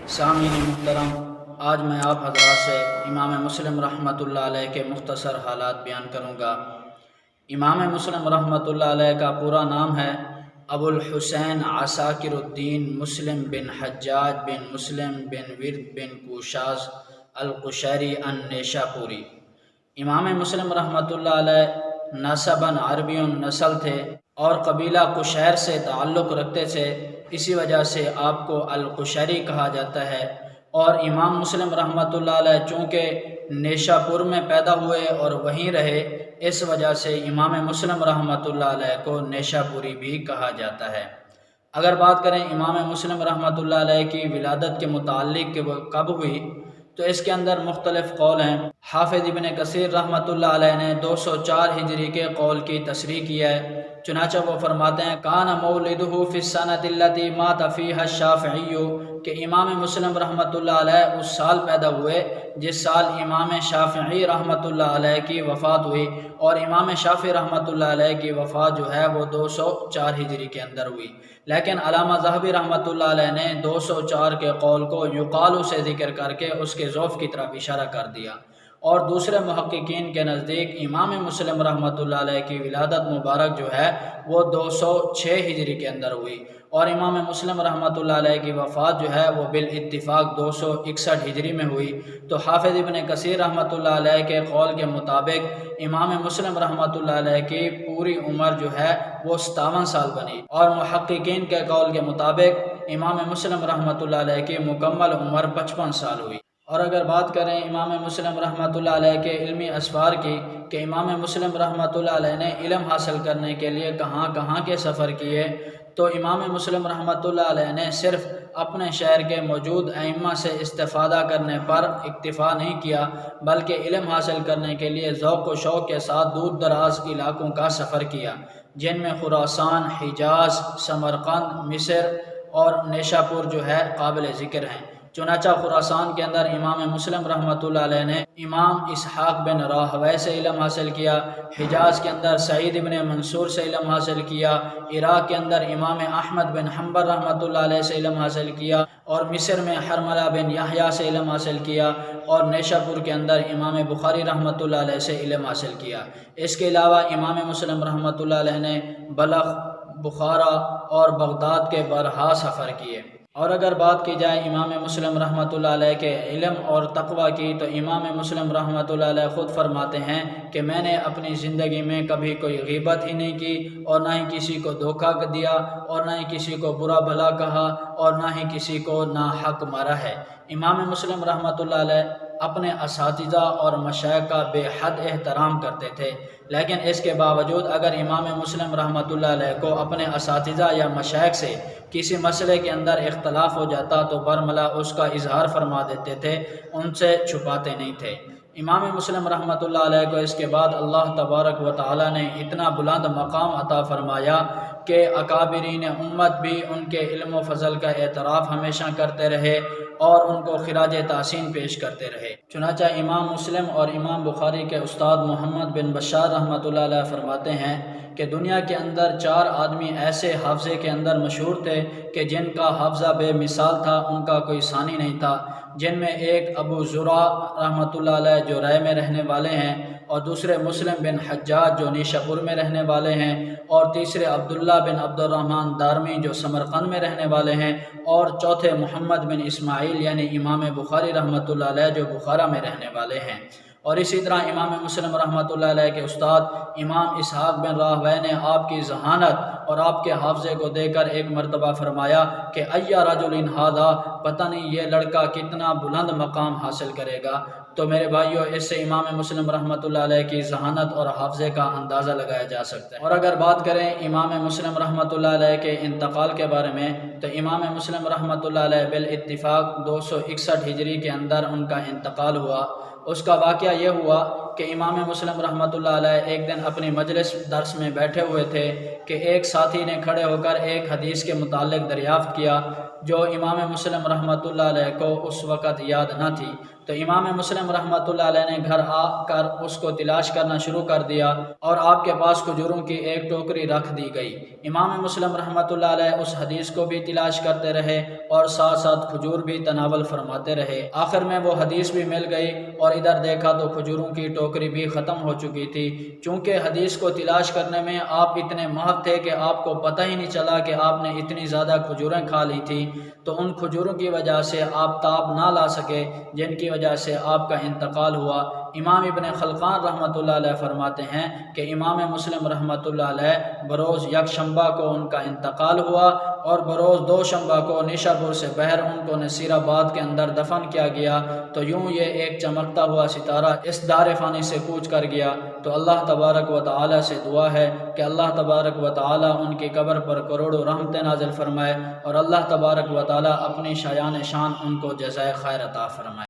سامعین محترم، آج میں آپ حضرات سے امام مسلم رحمۃ اللہ علیہ کے مختصر حالات بیان کروں گا۔ امام مسلم رحمۃ اللہ علیہ کا پورا نام ہے ابو الحسین عساکر الدین مسلم بن حجاج بن مسلم بن ورد بن کوشاز القشیری النیشاپوری۔ امام مسلم رحمۃ اللہ علیہ نسباً عربی نسل تھے اور قبیلہ قشیر سے تعلق رکھتے تھے، اسی وجہ سے آپ کو القشیری کہا جاتا ہے۔ اور امام مسلم رحمۃ اللہ علیہ چونکہ نیشاپور میں پیدا ہوئے اور وہیں رہے، اس وجہ سے امام مسلم رحمۃ اللہ علیہ کو نیشاپوری بھی کہا جاتا ہے۔ اگر بات کریں امام مسلم رحمۃ اللہ علیہ کی ولادت کے متعلق کہ وہ کب ہوئی، تو اس کے اندر مختلف قول ہیں۔ حافظ ابن کثیر رحمۃ اللہ علیہ نے 204 ہجری کے قول کی تصریح کی ہے، چنانچہ وہ فرماتے ہیں کان مولدہ فی السنۃ التی مات فیہا الشافعی، کہ امام مسلم رحمۃ اللہ علیہ اس سال پیدا ہوئے جس سال امام شافعی رحمۃ اللہ علیہ کی وفات ہوئی، اور امام شافعی رحمۃ اللہ علیہ کی وفات جو ہے وہ 204 ہجری کے اندر ہوئی۔ لیکن علامہ ذہبی رحمۃ اللہ علیہ نے 204 کے قول کو یقال سے ذکر کر کے اس کے ضعف کی طرف اشارہ کر دیا، اور دوسرے محققین کے نزدیک امام مسلم رحمۃ اللہ علیہ کی ولادت مبارک جو ہے وہ 206 ہجری کے اندر ہوئی، اور امام مسلم رحمۃ اللہ علیہ کی وفات جو ہے وہ بالاتفاق 261 ہجری میں ہوئی۔ تو حافظ ابن کثیر رحمۃ اللہ علیہ کے قول کے مطابق امام مسلم رحمۃ اللہ علیہ کی پوری عمر جو ہے وہ 57 سال بنی، اور محققین کے قول کے مطابق امام مسلم رحمۃ اللہ علیہ کی مکمل عمر 55 سال ہوئی۔ اور اگر بات کریں امام مسلم رحمۃ اللہ علیہ کے علمی اسفار کی کہ امام مسلم رحمۃ اللہ علیہ نے علم حاصل کرنے کے لیے کہاں کہاں کے سفر کیے، تو امام مسلم رحمۃ اللہ علیہ نے صرف اپنے شہر کے موجود ائمہ سے استفادہ کرنے پر اکتفا نہیں کیا، بلکہ علم حاصل کرنے کے لیے ذوق و شوق کے ساتھ دور دراز علاقوں کا سفر کیا، جن میں خراسان، حجاز، سمرقند، مصر اور نیشاپور جو ہے قابل ذکر ہیں۔ چنانچہ خراسان کے اندر امام مسلم رحمۃ اللہ علیہ نے امام اسحاق بن راہوے سے علم حاصل کیا، حجاز کے اندر سعید بن منصور سے علم حاصل کیا، عراق کے اندر امام احمد بن حنبل رحمۃ اللہ علیہ سے علم حاصل کیا، اور مصر میں حرملہ بن یحییٰ سے علم حاصل کیا، اور نیشاپور کے اندر امام بخاری رحمۃ اللہ علیہ سے علم حاصل کیا۔ اس کے علاوہ امام مسلم رحمۃ اللہ علیہ نے بلخ، بخارا اور بغداد کے برہا سفر کیے۔ اور اگر بات کی جائے امام مسلم رحمۃ اللہ علیہ کے علم اور تقوی کی، تو امام مسلم رحمۃ اللہ علیہ خود فرماتے ہیں کہ میں نے اپنی زندگی میں کبھی کوئی غیبت ہی نہیں کی، اور نہ ہی کسی کو دھوکہ دیا، اور نہ ہی کسی کو برا بھلا کہا، اور نہ ہی کسی کو ناحق مارا ہے۔ امام مسلم رحمۃ اللہ علیہ اپنے اساتذہ اور مشائخ کا بے حد احترام کرتے تھے، لیکن اس کے باوجود اگر امام مسلم رحمۃ اللہ علیہ کو اپنے اساتذہ یا مشائخ سے کسی مسئلے کے اندر اختلاف ہو جاتا تو برملا اس کا اظہار فرما دیتے تھے، ان سے چھپاتے نہیں تھے۔ امام مسلم رحمۃ اللہ علیہ کو اس کے بعد اللہ تبارک و تعالی نے اتنا بلند مقام عطا فرمایا کہ اکابرین امت بھی ان کے علم و فضل کا اعتراف ہمیشہ کرتے رہے اور ان کو خراج تحسین پیش کرتے رہے۔ چنانچہ امام مسلم اور امام بخاری کے استاد محمد بن بشار رحمۃ اللہ علیہ فرماتے ہیں کہ دنیا کے اندر 4 آدمی ایسے حافظے کے اندر مشہور تھے کہ جن کا حافظہ بے مثال تھا، ان کا کوئی ثانی نہیں تھا، جن میں ایک ابو زرع رحمۃ اللہ علیہ جو رائے میں رہنے والے ہیں، اور دوسرے مسلم بن حجاج جو نیشاپور میں رہنے والے ہیں، اور تیسرے عبداللہ بن عبد الرحمن دارمی جو سمرقند میں رہنے والے ہیں، اور چوتھے محمد بن اسماعیل یعنی امام بخاری رحمۃ اللہ علیہ جو بخارا میں رہنے والے ہیں۔ اور اسی طرح امام مسلم رحمۃ اللہ علیہ کے استاد امام اسحاق بن راہوے نے آپ کی ذہانت اور آپ کے حافظے کو دے کر ایک مرتبہ فرمایا کہ ایا رجل ھذا، پتہ نہیں یہ لڑکا کتنا بلند مقام حاصل کرے گا۔ تو میرے بھائیوں، اس سے امام مسلم رحمۃ اللہ علیہ کی ذہانت اور حافظے کا اندازہ لگایا جا سکتا ہے۔ اور اگر بات کریں امام مسلم رحمۃ اللہ علیہ کے انتقال کے بارے میں، تو امام مسلم رحمۃ اللہ علیہ بالاتفاق 261 ہجری کے اندر ان کا انتقال ہوا۔ اس کا واقعہ یہ ہوا کہ امام مسلم رحمۃ اللہ علیہ ایک دن اپنی مجلس درس میں بیٹھے ہوئے تھے کہ ایک ساتھی نے کھڑے ہو کر ایک حدیث کے متعلق دریافت کیا جو امام مسلم رحمۃ اللہ علیہ کو اس وقت یاد نہ تھی۔ تو امام مسلم رحمۃ اللہ علیہ نے گھر آ کر اس کو تلاش کرنا شروع کر دیا اور آپ کے پاس کھجوروں کی ایک ٹوکری رکھ دی گئی۔ امام مسلم رحمۃ اللہ علیہ اس حدیث کو بھی تلاش کرتے رہے اور ساتھ ساتھ کھجور بھی تناول فرماتے رہے۔ آخر میں وہ حدیث بھی مل گئی اور ادھر دیکھا تو کھجوروں کی ٹوکری بھی ختم ہو چکی تھی۔ چونکہ حدیث کو تلاش کرنے میں آپ اتنے ماہر تھے کہ آپ کو پتہ ہی نہیں چلا کہ آپ نے اتنی زیادہ کھجوریں کھا لی تھیں، تو ان کھجوروں کی وجہ سے آپ تاب نہ لا سکے جن کی وجہ سے آپ کا انتقال ہوا۔ امام ابن خلقان رحمۃ اللہ علیہ فرماتے ہیں کہ امام مسلم رحمۃ اللہ علیہ بروز یکشنبہ کو ان کا انتقال ہوا اور بروز دوشنبہ کو نیشابور سے بہر ان کو نصیر آباد کے اندر دفن کیا گیا۔ تو یوں یہ ایک چمکتا ہوا ستارہ اس دار فانی سے کوچ کر گیا۔ تو اللہ تبارک و تعالی سے دعا ہے کہ اللہ تبارک و تعالی ان کی قبر پر کروڑوں رحمتیں نازل فرمائے اور اللہ تبارک و تعالی اپنی شایان شان ان کو جزائے خیر عطا فرمائے۔